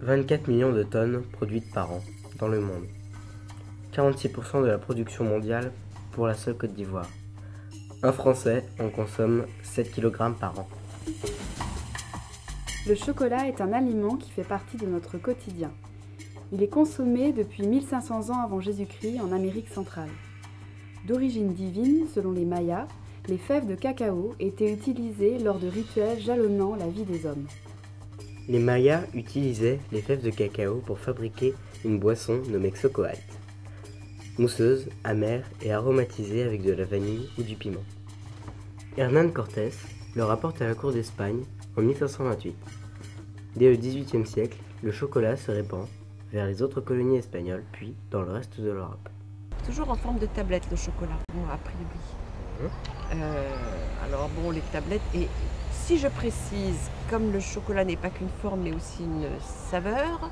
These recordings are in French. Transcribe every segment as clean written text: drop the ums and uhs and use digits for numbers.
24 millions de tonnes produites par an dans le monde. 46% de la production mondiale pour la seule Côte d'Ivoire. Un Français en consomme 7 kg par an. Le chocolat est un aliment qui fait partie de notre quotidien. Il est consommé depuis 1500 ans avant Jésus-Christ en Amérique centrale. D'origine divine, selon les Mayas, les fèves de cacao étaient utilisées lors de rituels jalonnant la vie des hommes. Les Mayas utilisaient les fèves de cacao pour fabriquer une boisson nommée xocoat, mousseuse, amère et aromatisée avec de la vanille ou du piment. Hernán Cortés le rapporte à la cour d'Espagne en 1528. Dès le XVIIIe siècle, le chocolat se répand vers les autres colonies espagnoles, puis dans le reste de l'Europe. Toujours en forme de tablette, le chocolat, bon, a priori. Alors bon, les tablettes, et si je précise, comme le chocolat n'est pas qu'une forme mais aussi une saveur,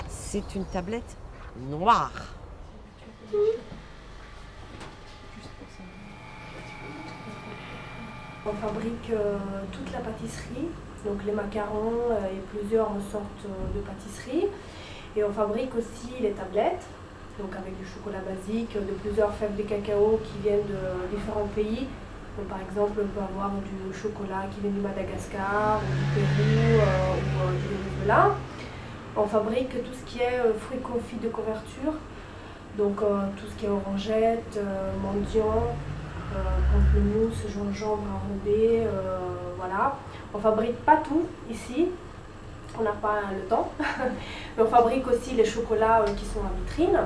c'est une tablette noire. On fabrique toute la pâtisserie, donc les macarons et plusieurs sortes de pâtisseries. Et on fabrique aussi les tablettes, donc avec du chocolat basique, de plusieurs fèves de cacao qui viennent de différents pays. Donc par exemple, on peut avoir du chocolat qui vient du Madagascar, ou du Pérou ou du Venezuela. On fabrique tout ce qui est fruits confits de couverture, donc tout ce qui est orangette, mendiant, pamplemousse, gingembre enrobé, voilà. On fabrique pas tout ici, on n'a pas le temps, mais on fabrique aussi les chocolats qui sont en vitrine,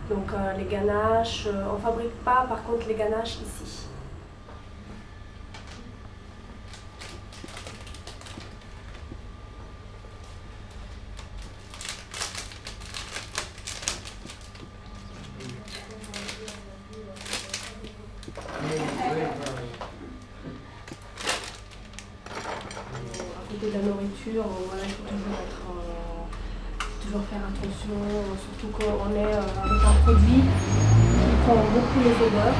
donc les ganaches. On fabrique pas par contre les ganaches ici. De la nourriture, voilà, il faut toujours faire attention, surtout quand on est avec un produit qui prend beaucoup les odeurs.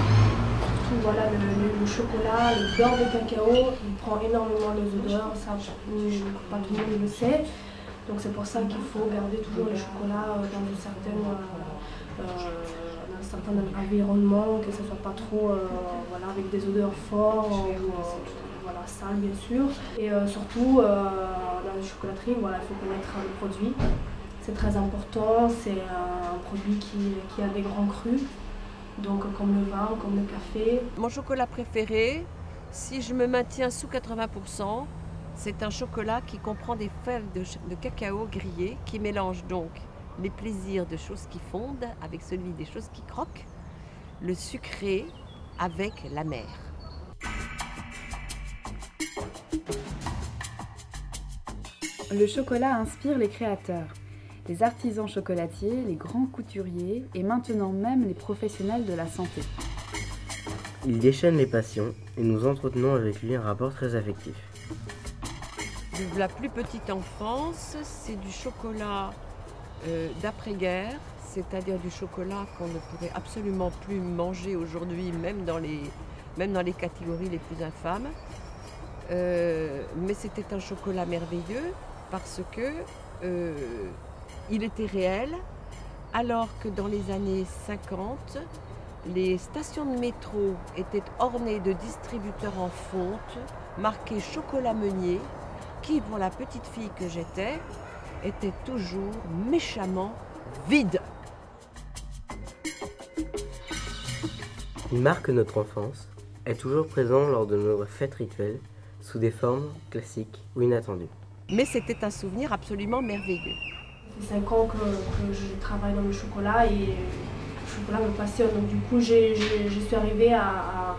Surtout voilà, le chocolat, le beurre de cacao, il prend énormément les odeurs, ça pas tout le monde le sait. Donc c'est pour ça qu'il faut garder toujours les chocolats dans un certain environnement, que ce ne soit pas trop voilà, avec des odeurs fortes. Voilà, sale bien sûr. Et surtout, dans la chocolaterie, voilà, il faut connaître le produit. C'est très important, c'est un produit qui a des grands crus, donc comme le vin, comme le café. Mon chocolat préféré, si je me maintiens sous 80%, c'est un chocolat qui comprend des fèves de cacao grillées, qui mélange donc les plaisirs de choses qui fondent avec celui des choses qui croquent, le sucré avec l'amer. Le chocolat inspire les créateurs, les artisans chocolatiers, les grands couturiers et maintenant même les professionnels de la santé. Il déchaîne les passions et nous entretenons avec lui un rapport très affectif. De la plus petite enfance, c'est du chocolat d'après-guerre, c'est-à-dire du chocolat qu'on ne pourrait absolument plus manger aujourd'hui, même dans les catégories les plus infâmes. Mais c'était un chocolat merveilleux parce que il était réel, alors que dans les années 50, les stations de métro étaient ornées de distributeurs en fonte, marqués chocolat meunier, qui, pour la petite fille que j'étais, était toujours méchamment vide. Il marque notre enfance, est toujours présent lors de nos fêtes rituelles, sous des formes classiques ou inattendues. Mais c'était un souvenir absolument merveilleux. Ça fait 5 ans que je travaille dans le chocolat et le chocolat me passionne. Donc du coup, je suis arrivée à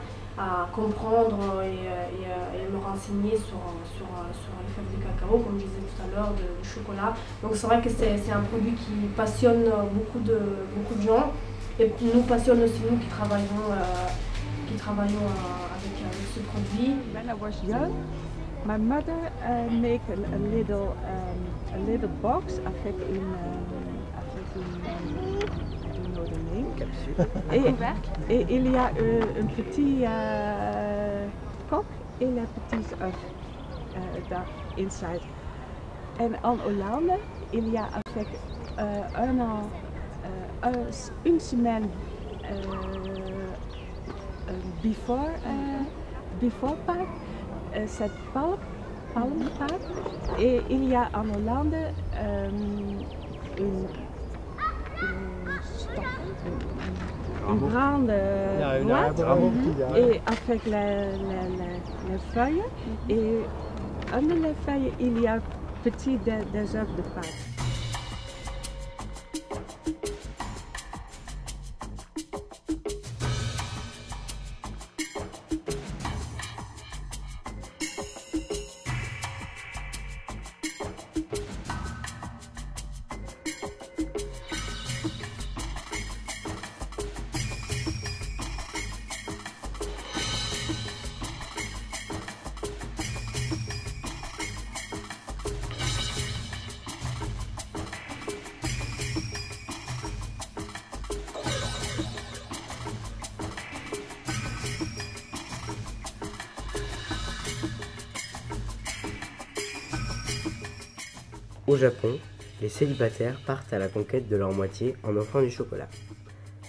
comprendre et me renseigner sur les fèves de cacao, comme je disais tout à l'heure, du chocolat. Donc c'est vrai que c'est un produit qui passionne beaucoup de gens et nous passionne aussi nous qui travaillons avec ce produit. When I was young, my mother made a little box avec une I don't know the name. Et il y a un petit coq et un petit œuf inside. En en Hollande il y a avec un an, une semaine before Pâques, cette Palm Pâques, et il y a en Hollande une grande boîte et avec les feuilles, et under les feuilles il y a petit des œufs de Pâques. Au Japon, les célibataires partent à la conquête de leur moitié en offrant du chocolat.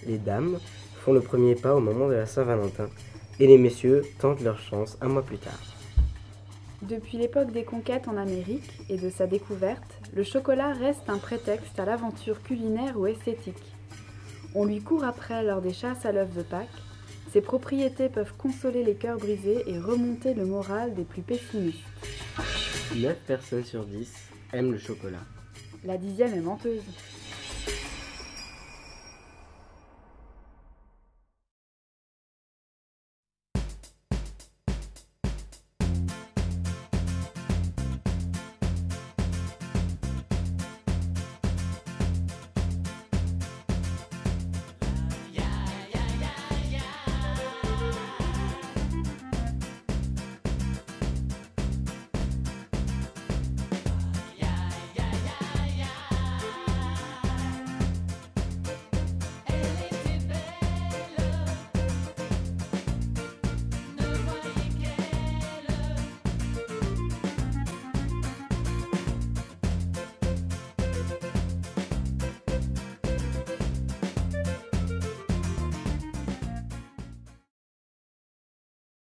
Les dames font le premier pas au moment de la Saint-Valentin et les messieurs tentent leur chance un mois plus tard. Depuis l'époque des conquêtes en Amérique et de sa découverte, le chocolat reste un prétexte à l'aventure culinaire ou esthétique. On lui court après lors des chasses à l'œuf de Pâques. Ses propriétés peuvent consoler les cœurs brisés et remonter le moral des plus pessimistes. 9 personnes sur 10 aiment le chocolat. La 10e est menteuse.